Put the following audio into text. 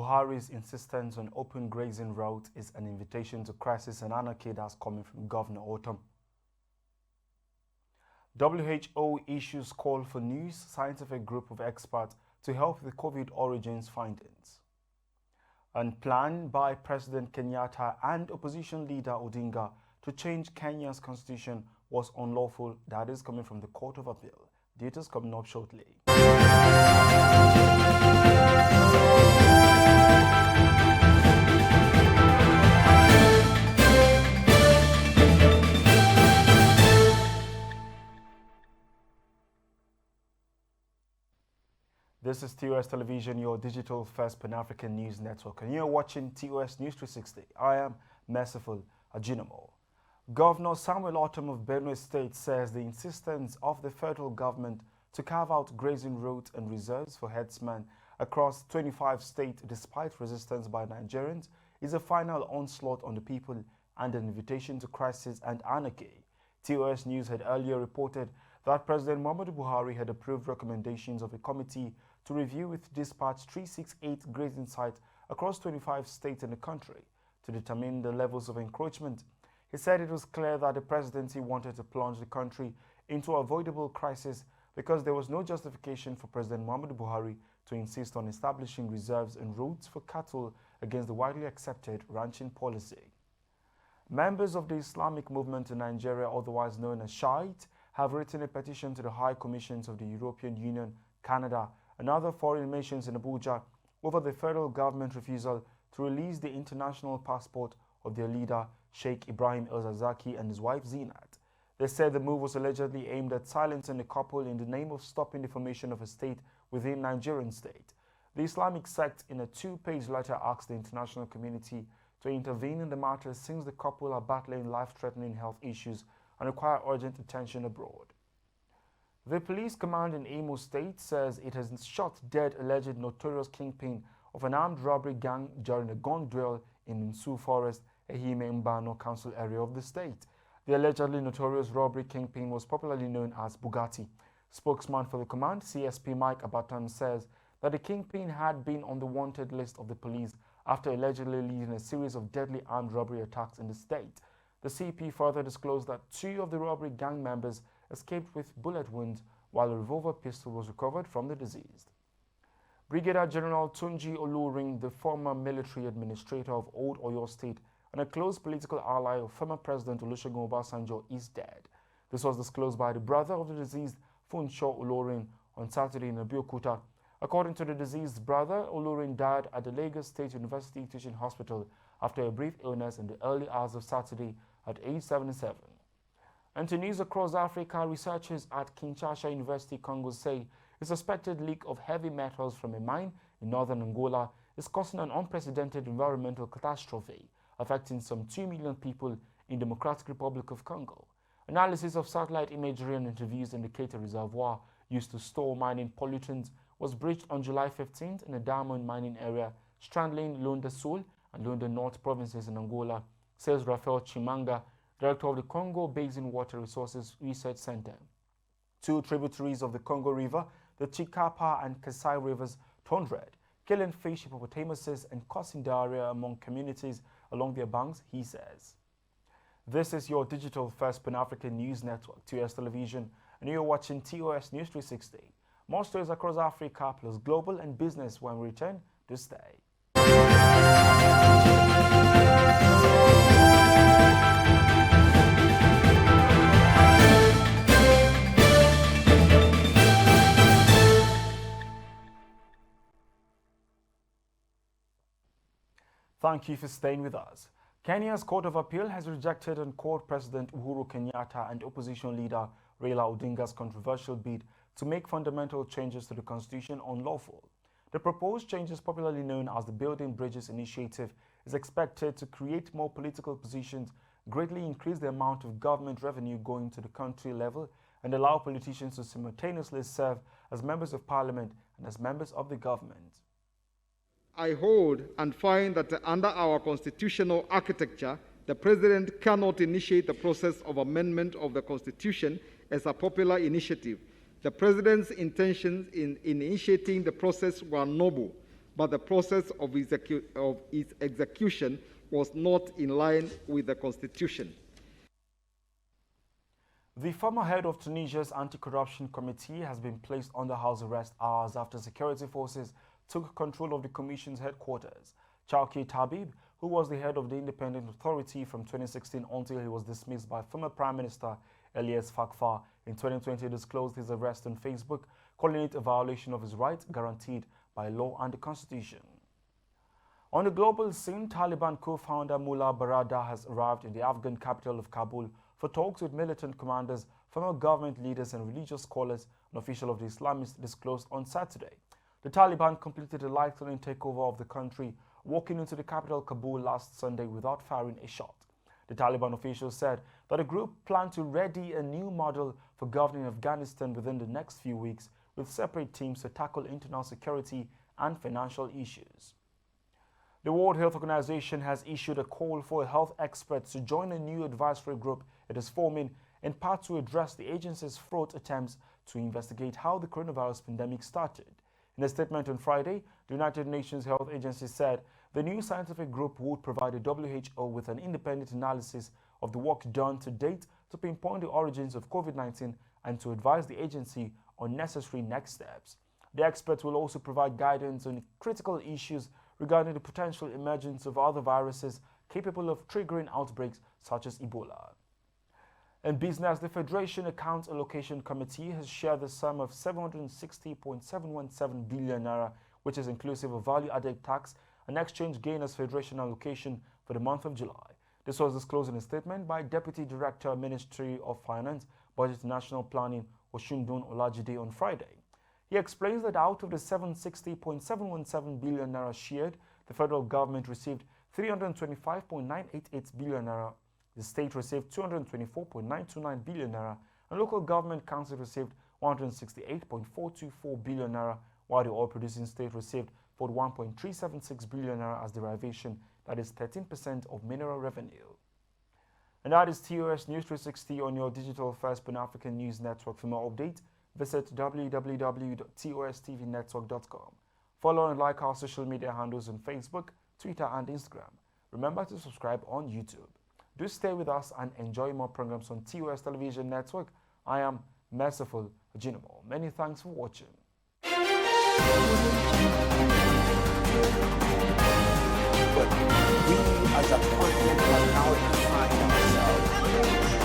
Buhari's insistence on open grazing routes is an invitation to crisis and anarchy that's coming from Governor Ortom. WHO issues call for new scientific group of experts to help the COVID origins findings. And plan by President Kenyatta and opposition leader Odinga to change Kenya's constitution was unlawful. That is coming from the Court of Appeal. Details coming up shortly. This is TOS Television, your digital first Pan-African news network, and you're watching TOS News 360. I am Merciful Ajinamo. Governor Samuel Ortom of Benue State says the insistence of the federal government to carve out grazing routes and reserves for herdsmen across 25 states despite resistance by Nigerians is a final onslaught on the people and an invitation to crisis and anarchy. TOS News had earlier reported that President Muhammadu Buhari had approved recommendations of a committee to review with dispatch 368 grazing sites across 25 states in the country to determine the levels of encroachment. He said it was clear that the presidency wanted to plunge the country into avoidable crisis because there was no justification for President Muhammadu Buhari to insist on establishing reserves and routes for cattle against the widely accepted ranching policy. Members of the Islamic movement in Nigeria, otherwise known as Shiite, have written a petition to the High Commissions of the European Union, Canada, and other foreign nations in Abuja over the federal government refusal to release the international passport of their leader, Sheikh Ibrahim El-Zakzaky, and his wife Zinat. They said the move was allegedly aimed at silencing the couple in the name of stopping the formation of a state within Nigerian state. The Islamic sect in a two-page letter asked the international community to intervene in the matter since the couple are battling life-threatening health issues and require urgent attention abroad. The police command in Imo State says it has shot dead alleged notorious kingpin of an armed robbery gang during a gun duel in Nsu Forest, Ehime Mbano Council area of the state. The allegedly notorious robbery kingpin was popularly known as Bugatti. Spokesman for the command, CSP Mike Abatan, says that the kingpin had been on the wanted list of the police after allegedly leading a series of deadly armed robbery attacks in the state. The CP further disclosed that two of the robbery gang members escaped with bullet wounds while a revolver pistol was recovered from the deceased. Brigadier General Tunji Oluring, the former military administrator of Old Oyo State and a close political ally of former President Olusegun Obasanjo, is dead. This was disclosed by the brother of the deceased, Funsho Oluring, on Saturday in Abeokuta. According to the deceased brother, Oluring died at the Lagos State University Teaching Hospital after a brief illness in the early hours of Saturday at age 77. And to news across Africa, researchers at Kinshasa University, Congo, say a suspected leak of heavy metals from a mine in northern Angola is causing an unprecedented environmental catastrophe, affecting some 2 million people in the Democratic Republic of Congo. Analysis of satellite imagery and interviews indicate a reservoir used to store mining pollutants was breached on July 15th in a diamond mining area straddling Lunda Sul and Lunda North provinces in Angola, says Rafael Chimanga, director of the Congo Basin Water Resources Research Center. Two tributaries of the Congo River, the Chikapa and Kasai rivers, turned red, killing fish, hippopotamuses, and causing diarrhea among communities along their banks, he says. This is your digital first Pan-African news network, TOS Television, and you're watching TOS News 360. More stories across Africa, plus global and business when we return to stay. Thank you for staying with us. Kenya's Court of Appeal has rejected on court President Uhuru Kenyatta and opposition leader Raila Odinga's controversial bid to make fundamental changes to the constitution unlawful. The proposed changes, popularly known as the Building Bridges Initiative, is expected to create more political positions, greatly increase the amount of government revenue going to the country level, and allow politicians to simultaneously serve as members of parliament and as members of the government. I hold and find that under our constitutional architecture, the President cannot initiate the process of amendment of the Constitution as a popular initiative. The President's intentions in initiating the process were noble, but the process of its execution was not in line with the Constitution. The former head of Tunisia's anti-corruption committee has been placed under house arrest hours after security forces took control of the commission's headquarters. Chowki Tabib, who was the head of the independent authority from 2016 until he was dismissed by former Prime Minister Elias Fakfar in 2020, disclosed his arrest on Facebook, calling it a violation of his rights guaranteed by law and the Constitution. On the global scene, Taliban co-founder Mullah Barada has arrived in the Afghan capital of Kabul for talks with militant commanders, former government leaders and religious scholars, an official of the Islamists disclosed on Saturday. The Taliban completed a life-threatening takeover of the country, walking into the capital Kabul last Sunday without firing a shot. The Taliban officials said that the group planned to ready a new model for governing Afghanistan within the next few weeks, with separate teams to tackle internal security and financial issues. The World Health Organization has issued a call for health experts to join a new advisory group it is forming, in part to address the agency's fraught attempts to investigate how the coronavirus pandemic started. In a statement on Friday, the United Nations Health Agency said the new scientific group would provide the WHO with an independent analysis of the work done to date to pinpoint the origins of COVID-19 and to advise the agency on necessary next steps. The experts will also provide guidance on critical issues regarding the potential emergence of other viruses capable of triggering outbreaks such as Ebola. In business, the Federation Accounts Allocation Committee has shared the sum of 760.717 billion naira, which is inclusive of value-added tax and exchange gain as Federation allocation for the month of July. This was disclosed in a statement by Deputy Director, Ministry of Finance, Budget and National Planning, Oshundun Olajide on Friday. He explains that out of the 760.717 billion naira shared, the federal government received 325.988 billion naira, the state received 224.929 billion naira, and local government council received 168.424 billion naira, while the oil-producing state received 41.376 billion naira as derivation, that is 13% of mineral revenue. And that is TOS News 360 on your digital first Pan-African news network. For more updates, visit www.tostvnetwork.com. Follow and like our social media handles on Facebook, Twitter, and Instagram. Remember to subscribe on YouTube. Do stay with us and enjoy more programs on TOS Television Network. I am Merciful Ajinomo. Many thanks for watching. But we as a continent have now defined ourselves